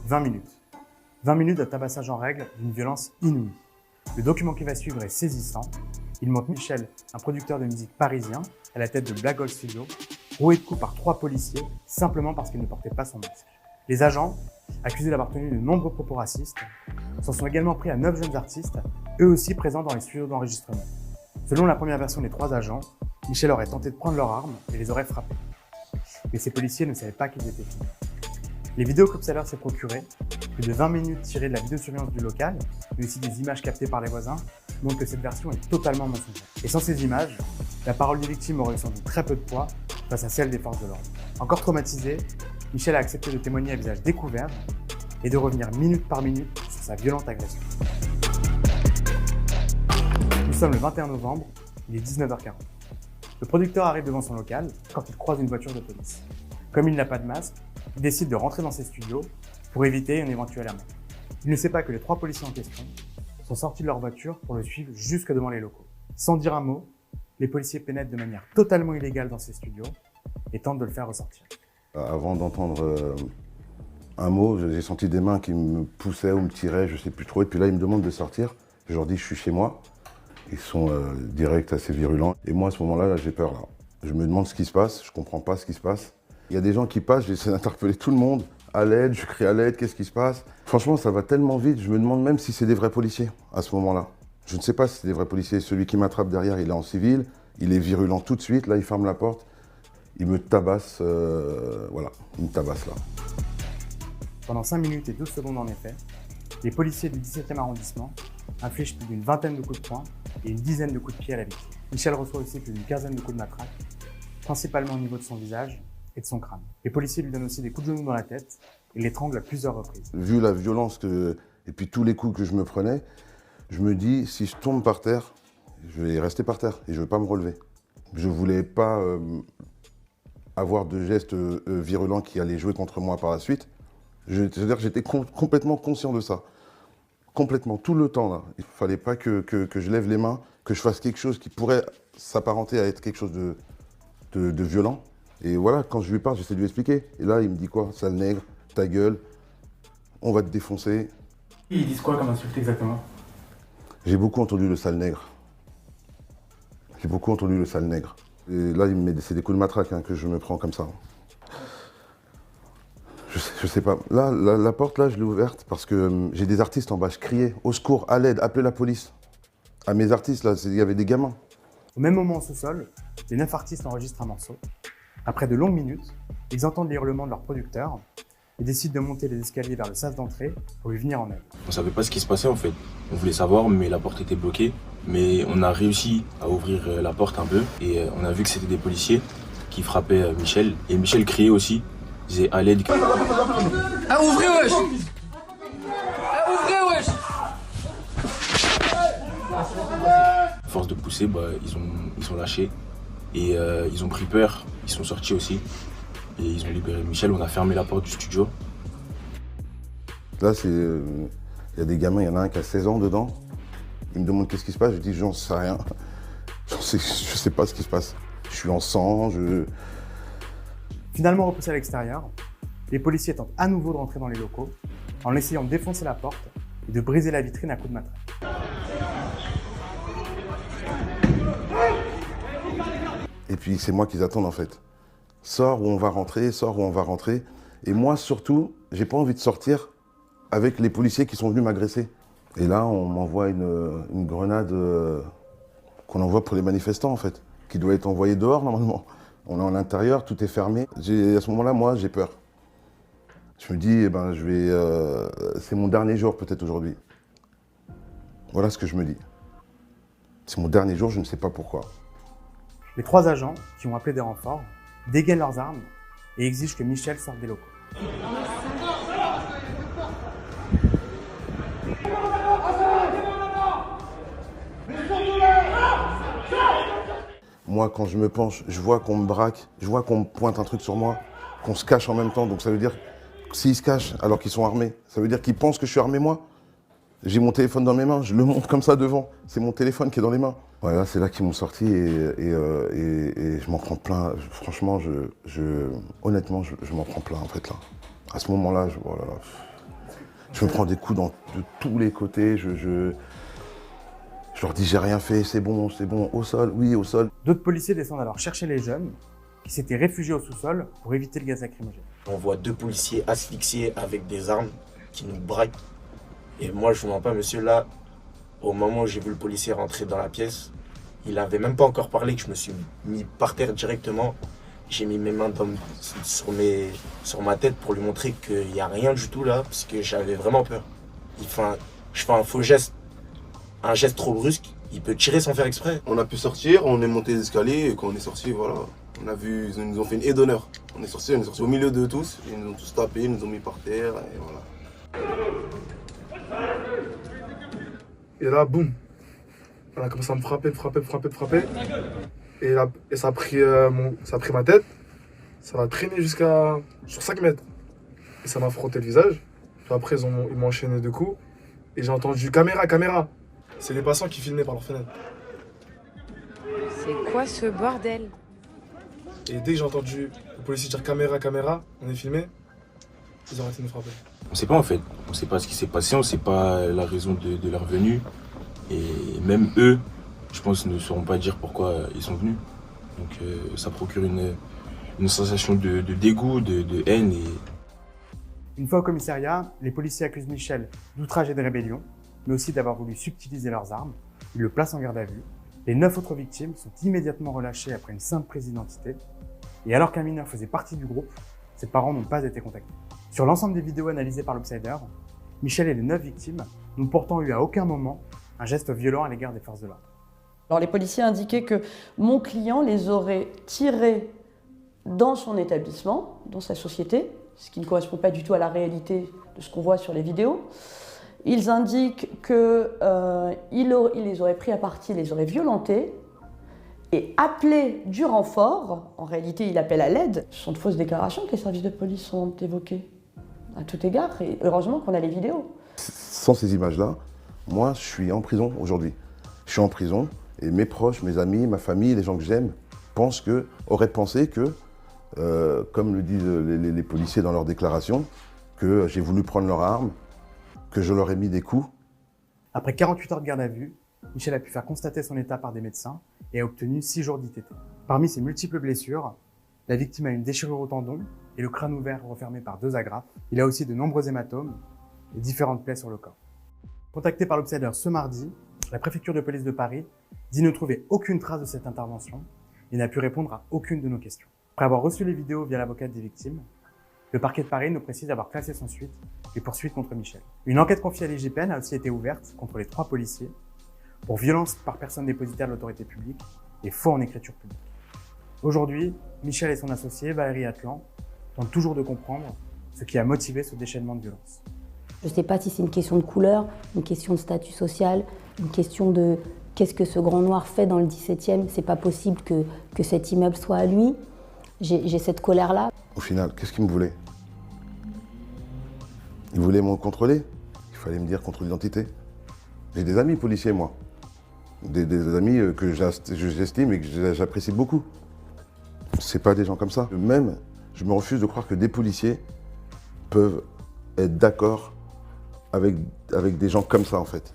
20 minutes. 20 minutes de tabassage en règle d'une violence inouïe. Le document qui va suivre est saisissant. Il montre Michel, un producteur de musique parisien, à la tête de Black Gold Studio, roué de coups par 3 policiers, simplement parce qu'il ne portait pas son masque. Les agents, accusés d'avoir tenu de nombreux propos racistes, s'en sont également pris à 9 jeunes artistes, eux aussi présents dans les studios d'enregistrement. Selon la première version des 3 agents, Michel aurait tenté de prendre leurs armes et les aurait frappés. Mais ces policiers ne savaient pas qu'ils étaient qui. Les vidéos qu'Observer s'est procurées, plus de 20 minutes tirées de la vidéosurveillance du local, mais aussi des images captées par les voisins, montrent que cette version est totalement mensongère. Et sans ces images, la parole des victimes aurait sans doute très peu de poids face à celle des forces de l'ordre. Encore traumatisé, Michel a accepté de témoigner à visage découvert et de revenir minute par minute sur sa violente agression. Nous sommes le 21 novembre, il est 19h40. Le producteur arrive devant son local quand il croise une voiture de police. Comme il n'a pas de masque, il décide de rentrer dans ses studios pour éviter une éventuelle amende. Il ne sait pas que les 3 policiers en question sont sortis de leur voiture pour le suivre jusque devant les locaux. Sans dire un mot, les policiers pénètrent de manière totalement illégale dans ses studios et tentent de le faire ressortir. Avant d'entendre un mot, j'ai senti des mains qui me poussaient ou me tiraient, je ne sais plus trop. Et puis là, ils me demandent de sortir. Je leur dis, je suis chez moi. Ils sont directs, assez virulents. Et moi, à ce moment-là, j'ai peur. Là. Je me demande ce qui se passe, je ne comprends pas ce qui se passe. Il y a des gens qui passent, j'essaie d'interpeller tout le monde. À l'aide, je crie à l'aide, qu'est-ce qui se passe? Franchement, ça va tellement vite, je me demande même si c'est des vrais policiers à ce moment-là. Je ne sais pas si c'est des vrais policiers. Celui qui m'attrape derrière, il est en civil, il est virulent tout de suite. Là, il ferme la porte, il me tabasse, voilà, il me tabasse là. Pendant 5 minutes et 12 secondes en effet, les policiers du 17e arrondissement infligent plus d'une vingtaine de coups de poing et une dizaine de coups de pied à la victime. Michel reçoit aussi plus d'une quinzaine de coups de matraque, principalement au niveau de son visage et de son crâne. Les policiers lui donnent aussi des coups de genoux dans la tête et l'étranglent à plusieurs reprises. Vu la violence et puis tous les coups que je me prenais, je me dis, si je tombe par terre, je vais rester par terre et je ne vais pas me relever. Je ne voulais pas avoir de gestes virulents qui allaient jouer contre moi par la suite. C'est-à-dire que j'étais complètement conscient de ça. Complètement, tout le temps là. Il ne fallait pas que je lève les mains, que je fasse quelque chose qui pourrait s'apparenter à être quelque chose de violent. Et voilà, quand je lui parle, j'essaie de lui expliquer. Et là, il me dit quoi? Sale nègre, ta gueule, on va te défoncer. Ils disent quoi comme insulte exactement? J'ai beaucoup entendu le sale nègre. J'ai beaucoup entendu le sale nègre. Et là, c'est des coups de matraque hein, que je me prends comme ça. Je sais pas. Là, la porte, là, je l'ai ouverte parce que j'ai des artistes en bas. Je criais au secours, à l'aide, appelez la police. À mes artistes, là, il y avait des gamins. Au même moment, au sous-sol, les 9 artistes enregistrent un morceau. Après de longues minutes, ils entendent les hurlements de leur producteur et décident de monter les escaliers vers le sas d'entrée pour lui venir en aide. On savait pas ce qui se passait en fait. On voulait savoir, mais la porte était bloquée. Mais on a réussi à ouvrir la porte un peu et on a vu que c'était des policiers qui frappaient Michel. Et Michel criait aussi, il disait à l'aide. Ah, ouvrez, wesh! Ah, ouvrez, wesh! À force de pousser, ils ont lâché et ils ont pris peur. Ils sont sortis aussi et ils ont libéré Michel. On a fermé la porte du studio. Là, il y a des gamins, il y en a un qui a 16 ans dedans. Il me demande qu'est-ce qui se passe, je dis j'en sais rien. Je sais pas ce qui se passe. Je suis en sang, Finalement repoussés à l'extérieur, les policiers tentent à nouveau de rentrer dans les locaux en essayant de défoncer la porte et de briser la vitrine à coups de matraque. Et puis c'est moi qu'ils attendent en fait. Sors où on va rentrer, sors où on va rentrer. Et moi surtout, j'ai pas envie de sortir avec les policiers qui sont venus m'agresser. Et là, on m'envoie une grenade qu'on envoie pour les manifestants en fait, qui doit être envoyée dehors normalement. On est à l'intérieur, tout est fermé. À ce moment-là, moi, j'ai peur. Je me dis, eh ben, c'est mon dernier jour peut-être aujourd'hui. Voilà ce que je me dis. C'est mon dernier jour, je ne sais pas pourquoi. Les 3 agents, qui ont appelé des renforts, dégainent leurs armes et exigent que Michel sorte des locaux. Moi, quand je me penche, je vois qu'on me braque, je vois qu'on me pointe un truc sur moi, qu'on se cache en même temps. Donc ça veut dire, s'ils se cachent alors qu'ils sont armés, ça veut dire qu'ils pensent que je suis armé moi. J'ai mon téléphone dans mes mains, je le montre comme ça devant. C'est mon téléphone qui est dans les mains. Voilà, c'est là qu'ils m'ont sorti et je m'en prends plein. Franchement, honnêtement, je m'en prends plein en fait là. À ce moment-là, oh là là. Je me prends des coups de tous les côtés. Je leur dis j'ai rien fait, c'est bon, au sol, oui, au sol. D'autres policiers descendent alors chercher les jeunes qui s'étaient réfugiés au sous-sol pour éviter le gaz lacrymogène. On voit 2 policiers asphyxiés avec des armes qui nous braquent. Et moi, je vous mens pas, monsieur, là, au moment où j'ai vu le policier rentrer dans la pièce, il avait même pas encore parlé que je me suis mis par terre directement. J'ai mis mes mains sur ma tête pour lui montrer qu'il n'y a rien du tout là, parce que j'avais vraiment peur. Je fais un faux geste, un geste trop brusque, il peut tirer sans faire exprès. On a pu sortir, on est monté les escaliers et quand on est sorti, voilà, on a vu, ils nous ont fait une haie d'honneur. On est sorti au milieu d'eux tous, ils nous ont tous tapés, ils nous ont mis par terre et voilà. Et là, boum, on a commencé à me frapper. Et ça a pris ma tête, ça m'a traîné sur 5 mètres. Et ça m'a frotté le visage. Puis après, ils m'ont enchaîné 2 coups. Et j'ai entendu caméra. C'est les passants qui filmaient par leur fenêtre. C'est quoi ce bordel? Et dès que j'ai entendu le policier dire caméra, on est filmé, ils ont arrêté de me frapper. On sait pas en fait, on sait pas ce qui s'est passé, on sait pas la raison de leur venue. Et même eux, je pense, ne sauront pas dire pourquoi ils sont venus. Donc ça procure une sensation de dégoût, de haine. Une fois au commissariat, les policiers accusent Michel d'outrage et de rébellion, mais aussi d'avoir voulu subtiliser leurs armes. Ils le placent en garde à vue. Les 9 autres victimes sont immédiatement relâchées après une simple prise d'identité. Et alors qu'un mineur faisait partie du groupe, ses parents n'ont pas été contactés. Sur l'ensemble des vidéos analysées par l'Obsider, Michel et les 9 victimes n'ont pourtant eu à aucun moment un geste violent à l'égard des forces de l'ordre. Alors les policiers indiquaient que mon client les aurait tirés dans son établissement, dans sa société, ce qui ne correspond pas du tout à la réalité de ce qu'on voit sur les vidéos. Ils indiquent qu'il les aurait pris à partie, les aurait violentés et appelé du renfort. En réalité, il appelle à l'aide. Ce sont de fausses déclarations que les services de police ont évoquées à tout égard. Et heureusement qu'on a les vidéos. Sans ces images-là, moi, je suis en prison aujourd'hui. Je suis en prison et mes proches, mes amis, ma famille, les gens que j'aime, auraient pensé que, comme le disent les policiers dans leurs déclarations, que j'ai voulu prendre leurs armes, que je leur ai mis des coups. Après 48 heures de garde à vue, Michel a pu faire constater son état par des médecins et a obtenu 6 jours d'ITT. Parmi ses multiples blessures, la victime a une déchirure au tendon et le crâne ouvert refermé par 2 agrafes. Il a aussi de nombreux hématomes et différentes plaies sur le corps. Contacté par l'Obsider ce mardi, la préfecture de police de Paris dit ne trouver aucune trace de cette intervention et n'a pu répondre à aucune de nos questions. Après avoir reçu les vidéos via l'avocate des victimes, le parquet de Paris nous précise avoir classé sans suite les poursuites contre Michel. Une enquête confiée à l'IGPN a aussi été ouverte contre les 3 policiers pour violence par personne dépositaire de l'autorité publique et faux en écriture publique. Aujourd'hui, Michel et son associé, Valérie Atlan, tentent toujours de comprendre ce qui a motivé ce déchaînement de violence. Je ne sais pas si c'est une question de couleur, une question de statut social, une question de qu'est-ce que ce grand noir fait dans le 17e. C'est pas possible que cet immeuble soit à lui. J'ai cette colère-là. Au final, qu'est-ce qu'il me voulait? Il voulait me contrôler. Il fallait me dire contrôle d'identité. J'ai des amis policiers, moi. Des amis que j'estime et que j'apprécie beaucoup. C'est pas des gens comme ça. Même, je me refuse de croire que des policiers peuvent être d'accord avec des gens comme ça, en fait.